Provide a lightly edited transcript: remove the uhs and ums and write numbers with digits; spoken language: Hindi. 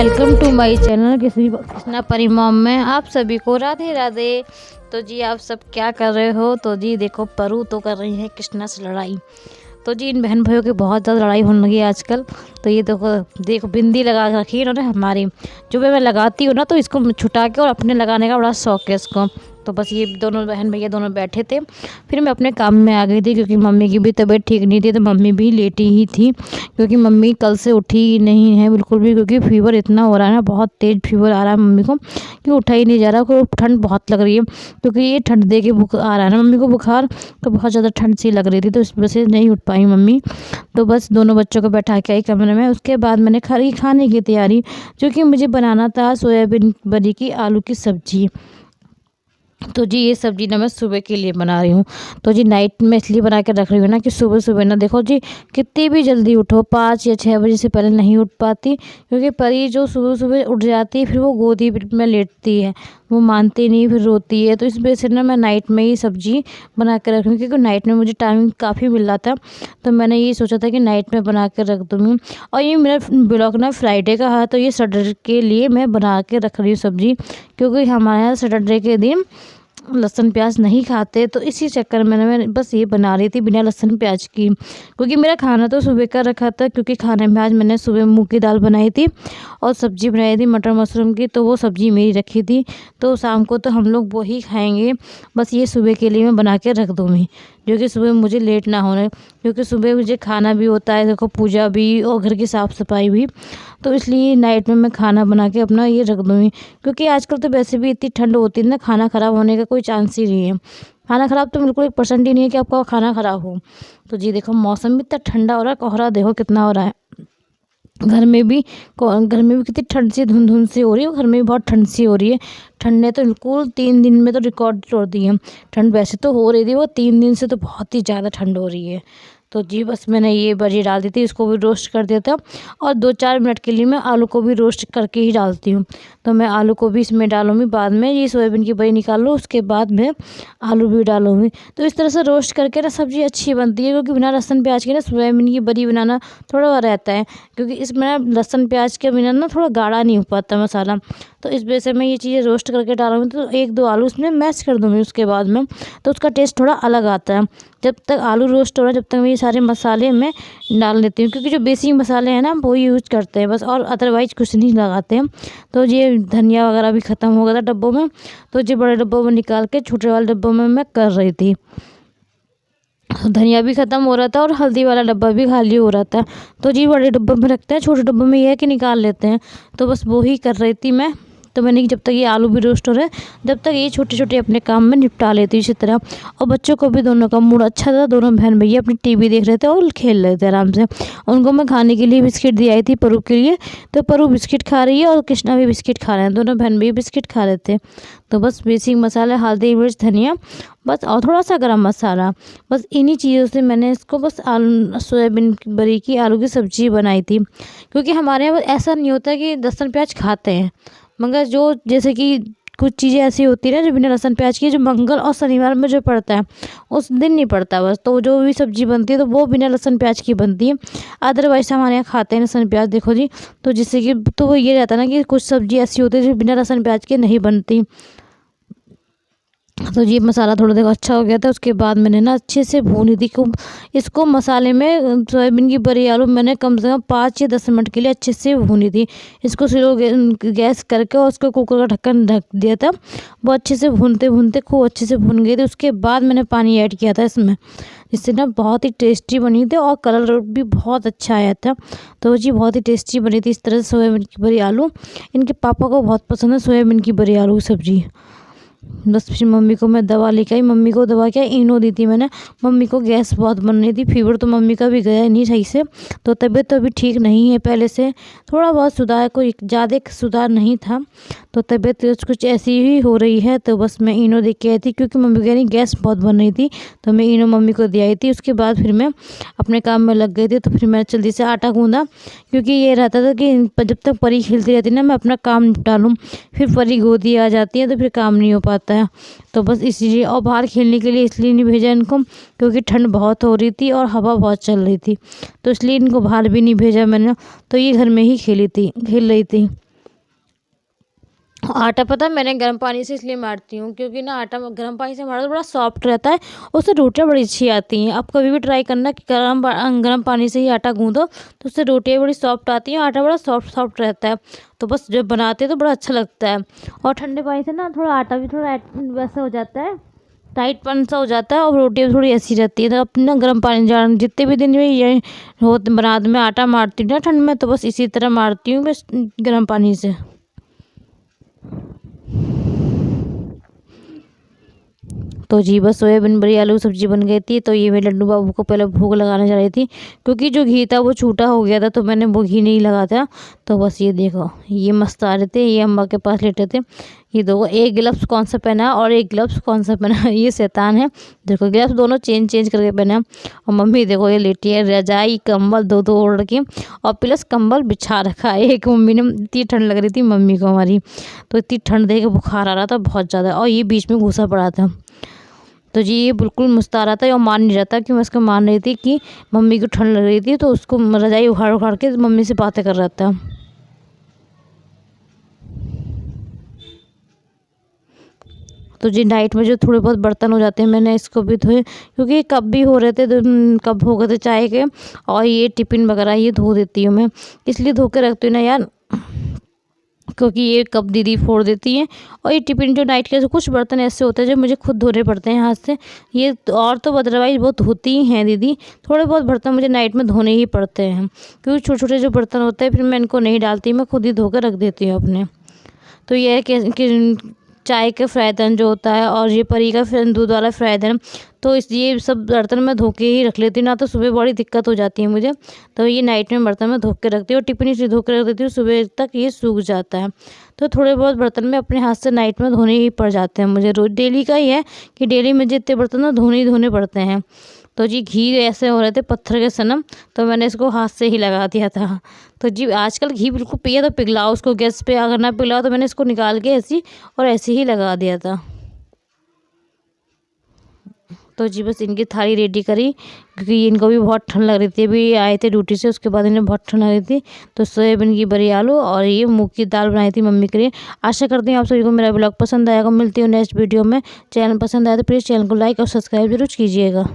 Welcome to my channel Krishna Pari mom में आप सभी को राधे राधे। तो जी आप सब क्या कर रहे हो? तो जी देखो परू तो कर रही है कृष्णा से लड़ाई। तो जी इन बहन भाइयों की बहुत ज़्यादा लड़ाई होने लगी है आजकल। तो ये देखो देखो बिंदी लगा रखी है इन्होंने हमारी, जो मैं लगाती हूँ ना तो इसको छुटा के और अपने लगाने का बड़ा शौक है इसको। तो बस ये दोनों बहन भैया दोनों बैठे थे, फिर मैं अपने काम में आ गई थी क्योंकि मम्मी की भी तबीयत ठीक नहीं थी। तो मम्मी भी लेटी ही थी क्योंकि मम्मी कल से उठी ही नहीं है बिल्कुल भी, क्योंकि फीवर इतना हो रहा है ना, बहुत तेज़ फीवर आ रहा है मम्मी को कि उठा ही नहीं जा रहा। को ठंड बहुत लग रही है क्योंकि ये ठंड दे के आ रहा है ना मम्मी को बुखार, तो बहुत ज़्यादा ठंड सी लग रही थी, तो इस वजह से नहीं उठ पाई मम्मी। तो बस दोनों बच्चों को बैठा के आई कमरे में। उसके बाद मैंने खाने की तैयारी, जो कि मुझे बनाना था सोयाबीन बड़ी की आलू की सब्जी। तो जी ये सब्ज़ी ना मैं सुबह के लिए बना रही हूँ। तो जी नाइट में इसलिए बना के रख रही हूँ ना कि सुबह सुबह ना देखो जी कितनी भी जल्दी उठो 5 या 6 बजे से पहले नहीं उठ पाती, क्योंकि परी जो सुबह सुबह उठ जाती है फिर वो गोदी में लेटती है, वो मानती नहीं, फिर रोती है। तो इस वजह से ना मैं नाइट में ही सब्ज़ी बना कर रख रही हूँ, क्योंकि नाइट में मुझे टाइम काफ़ी मिल रहा था। तो मैंने ये सोचा था कि नाइट में बना कर रख दूँगी। और ये मेरा ब्लॉग ना फ्राइडे का है, तो ये सैटरडे के लिए मैं बना के रख रही हूँ सब्ज़ी, क्योंकि हमारे यहाँ सैटरडे के दिन लहसुन प्याज नहीं खाते। तो इसी चक्कर में मैं बस ये बना रही थी बिना लहसुन प्याज की, क्योंकि मेरा खाना तो सुबह का रखा था। क्योंकि खाने में आज मैंने सुबह मूंग की दाल बनाई थी और सब्ज़ी बनाई थी मटर मशरूम की, तो वो सब्ज़ी मेरी रखी थी। तो शाम को तो हम लोग वो ही खाएंगे। बस ये सुबह के लिए मैं बना के रख दूँगी, जो कि सुबह मुझे लेट ना होने, क्योंकि सुबह मुझे खाना भी होता है, देखो पूजा भी और घर की साफ़ सफाई भी। तो इसलिए नाइट में मैं खाना बना के अपना ये रख दूँगी, क्योंकि आजकल तो वैसे भी इतनी ठंड होती है ना, खाना ख़राब होने का कोई चांस ही नहीं है। खाना ख़राब तो बिल्कुल 1% ही नहीं है कि आपका खाना ख़राब हो। तो जी देखो मौसम भी इतना ठंडा हो रहा है, कोहरा देखो कितना हो रहा है। घर में भी कितनी ठंड सी धुंध सी हो रही है, घर में भी बहुत ठंड सी हो रही है। ठंड ने तो बिल्कुल 3 दिन में तो रिकॉर्ड तोड़ दी है। ठंड वैसे तो हो रही थी, वो 3 दिन से तो बहुत ही ज़्यादा ठंड हो रही है। तो जी बस मैंने ये बजी डाल दी थी, इसको भी रोस्ट कर दिया था। और 2-4 मिनट के लिए मैं आलू को भी रोस्ट करके ही डालती हूँ। तो मैं आलू को भी इसमें डालूँगी बाद में, ये सोयाबीन की बड़ी निकाल लो उसके बाद में आलू भी डालूँगी। तो इस तरह से रोस्ट करके ना सब्ज़ी अच्छी बनती है, क्योंकि बिना लहसुन प्याज के ना सोयाबीन की बड़ी बनाना थोड़ा वो रहता है, क्योंकि इसमें ना लहसुन प्याज के बिना ना थोड़ा गाढ़ा नहीं हो पाता मसाला। तो इस वजह से मैं ये चीज़ें रोस्ट करके डालूँगी। तो 1-2 आलू इसमें मैश कर दूँगी उसके बाद में, तो उसका टेस्ट थोड़ा अलग आता है। जब तक आलू रोस्ट हो रहा है जब तक मैं ये सारे मसाले मैं डाल देती हूँ, क्योंकि जो बेसिक मसाले हैं ना वो यूज़ करते हैं बस, और अदरवाइज़ कुछ नहीं लगाते हैं। तो ये धनिया वगैरह भी ख़त्म हो गया था डब्बों में, तो ये बड़े डब्बों में निकाल के छोटे वाले डब्बों में मैं कर रही थी। धनिया भी ख़त्म हो रहा था और हल्दी वाला डब्बा भी खाली हो रहा था। तो जी बड़े डब्बों में रखते हैं, छोटे डब्बों में ये है कि निकाल लेते हैं। तो बस वो ही कर रही थी मैं। तो मैंने जब तक ये आलू भी रोस्ट हो रहे हैं जब तक ये छोटे छोटे अपने काम में निपटा लेती हूँ इसी तरह। और बच्चों को भी दोनों का मूड अच्छा था, दोनों बहन भैया अपनी टीवी देख रहे थे और खेल रहे थे आराम से। उनको मैं खाने के लिए बिस्किट दी आई थी परू के लिए, तो परू बिस्किट खा रही है और कृष्णा भी बिस्किट खा रहे हैं, दोनों बहन भैया बिस्किट खा रहे थे। तो बस बेसिक मसाला हल्दी मिर्च धनिया बस, और थोड़ा सा गरम मसाला, बस इन्हीं चीज़ों से मैंने इसको बस आलू सोयाबीन की बड़ी की आलू की सब्ज़ी बनाई थी। क्योंकि हमारे यहाँ ऐसा नहीं होता कि लहसुन प्याज खाते हैं, मगर जो जैसे कि कुछ चीज़ें ऐसी होती है ना जो बिना लहसुन प्याज की, जो मंगल और शनिवार में जो पड़ता है उस दिन नहीं पड़ता बस। तो जो भी सब्ज़ी बनती है तो वो बिना लहसुन प्याज की बनती है, अदरवाइज हमारे यहाँ खाते हैं लहसुन प्याज देखो जी। तो जिससे कि तो वो ये रहता है ना कि कुछ सब्ज़ी ऐसी होती है जो बिना लहसुन प्याज के नहीं बनती। तो ये मसाला थोड़ा देखो अच्छा हो गया था। उसके बाद मैंने ना अच्छे से भूनी थी खूब इसको मसाले में। सोयाबीन की बड़ी आलू मैंने कम से कम 5 या 10 मिनट के लिए अच्छे से भूनी थी। इसको स्लो गैस करके और उसको कुकर का ढक्कन ढक दिया था। वो अच्छे से भूनते भूनते खूब अच्छे से भून गई थी। उसके बाद मैंने पानी ऐड किया था इसमें, जिससे ना बहुत ही टेस्टी बनी थी और कलर भी बहुत अच्छा आया था। तो जी बहुत ही टेस्टी बनी थी इस तरह से सोयाबीन की बड़ी आलू। इनके पापा को बहुत पसंद है सोयाबीन की बड़ी आलू की सब्ज़ी। बस फिर मम्मी को मैं दवा लेके आई, मम्मी को दवा क्या इनो दी थी मैंने। मम्मी को गैस बहुत बन रही थी, फीवर तो मम्मी का भी गया नहीं सही से, तो तबीयत तो अभी ठीक नहीं है, पहले से थोड़ा बहुत सुधार, कोई ज़्यादा सुधार नहीं था। तो तबीयत कुछ ऐसी ही हो रही है। तो बस मैं इनो दे के आई थी, क्योंकि मम्मी कह रही गैस बहुत बन रही थी, तो मैं इनो मम्मी को दे आई थी। उसके बाद फिर मैं अपने काम में लग गई थी। तो फिर मैं जल्दी से आटा गूँधा, क्योंकि ये रहता था कि जब तक परी खिलती रहती ना मैं अपना काम निपटा लूँ, फिर परी गोदी आ जाती है तो फिर काम नहीं हो पाता है। तो बस इसीलिए, और बाहर खेलने के लिए इसलिए नहीं भेजा इनको क्योंकि ठंड बहुत हो रही थी और हवा बहुत चल रही थी, तो इसलिए इनको बाहर भी नहीं भेजा मैंने। तो ये घर में ही खेल रही थी। आटा पता है मैंने गर्म पानी से इसलिए मारती हूँ क्योंकि ना आटा गर्म पानी से मारो तो बड़ा सॉफ्ट रहता है, उससे रोटियाँ बड़ी अच्छी आती हैं। आप कभी भी ट्राई करना कि गर्म पानी से ही आटा गूँदो तो उससे रोटियाँ बड़ी सॉफ्ट आती हैं, आटा बड़ा सॉफ्ट सॉफ्ट रहता है। तो बस जब बनाते हैं तो बड़ा अच्छा लगता है। और ठंडे पानी से ना थोड़ा आटा भी थोड़ा वैसा हो जाता है, टाइटपन सा हो जाता है और रोटियाँ भी थोड़ी ऐसी रहती है। तो अपना गर्म पानी जितने भी दिन में ये हो बनाते में आटा मारती हूँ ना ठंड में, तो बस इसी तरह मारती हूँ बस गर्म पानी से। तो जी बस सोयाबीन बड़ी आलू की सब्ज़ी बन गई थी। तो ये मैं लड्डू बाबू को पहले भोग लगाने जा रही थी क्योंकि जो घी था वो छूटा हो गया था, तो मैंने वो घी नहीं लगा था। तो बस ये देखो ये मस्त आ रहे थे, ये अम्मा के पास लेटे थे। ये देखो एक ग्लव्स कौन सा पहना है और एक ग्लव्स कौन सा पहना है, ये शैतान है। देखो ग्लव्स दोनों चेंज करके पहना है। और मम्मी देखो ये लेटी है, रजाई कंबल दो दो ओढ़ के और प्लस कंबल बिछा रखा है। एक मम्मी ने, इतनी ठंड लग रही थी मम्मी को हमारी, तो इतनी ठंड देख के बुखार आ रहा था बहुत ज़्यादा, और ये बीच में घुसा पड़ा था। तो जी ये बिल्कुल मुस्ता रहा था और मान नहीं रहा था कि मैं उसको मान रही थी कि मम्मी को ठंड लग रही थी, तो उसको रजाई उखाड़ उखाड़ के मम्मी से बातें कर रहा था। तो जी नाइट में जो थोड़े बहुत बर्तन हो जाते हैं मैंने इसको भी धोए, क्योंकि कप भी हो रहे थे, कप हो गए थे चाय के, और ये टिफ़िन वगैरह ये धो देती हूँ मैं, इसलिए धो के रखती हूँ ना यार, क्योंकि ये कप दीदी फोड़ देती हैं। और ये टिफ़िन जो नाइट के कुछ बर्तन ऐसे होते हैं जो मुझे खुद धोने पड़ते हैं हाथ से, ये और तो अदरवाइज बहुत धोती ही हैं दीदी। थोड़े बहुत बर्तन मुझे नाइट में धोने ही पड़ते हैं, क्योंकि छोटे छोटे जो बर्तन होते हैं फिर मैं इनको नहीं डालती, मैं खुद ही धो कर रख देती हूँ अपने। तो ये है कि चाय का फ्रायदन जो होता है और ये परी का फिर दूध वाला फ्रायदन, तो इस ये सब बर्तन मैं धो के ही रख लेती हूँ, ना तो सुबह बड़ी दिक्कत हो जाती है मुझे। तो ये नाइट में बर्तन मैं धो के रखती हूँ और टिफ़िन इसलिए धो के रख देती हूँ, सुबह तक ये सूख जाता है। तो थोड़े बहुत बर्तन में अपने हाथ से नाइट में धोने ही पड़ जाते हैं मुझे, रोज डेली का ही है कि डेली मुझे इतने बर्तन ना धोने ही धोने पड़ते हैं। तो जी घी ऐसे हो रहे थे पत्थर के सनम, तो मैंने इसको हाथ से ही लगा दिया था। तो जी आजकल घी बिल्कुल पिया तो पिघलाओ उसको गैस पे, अगर ना पिघलाओ तो मैंने इसको निकाल के ऐसे ही लगा दिया था। तो जी बस इनकी थाली रेडी करी, क्योंकि इनको भी बहुत ठंड लग रही थी, अभी आए थे ड्यूटी से, उसके बाद इन्हें बहुत ठंड लग रही थी। तो सोयाबीन की बड़ी आलू और ये मूंग की दाल बनाई थी मम्मी के लिए। आशा करती हूँ आप सभी को मेरा ब्लॉग पसंद आएगा। मिलती हूँ नेक्स्ट वीडियो में। चैनल पसंद आया तो प्लीज़ चैनल को लाइक और सब्सक्राइब जरूर कीजिएगा।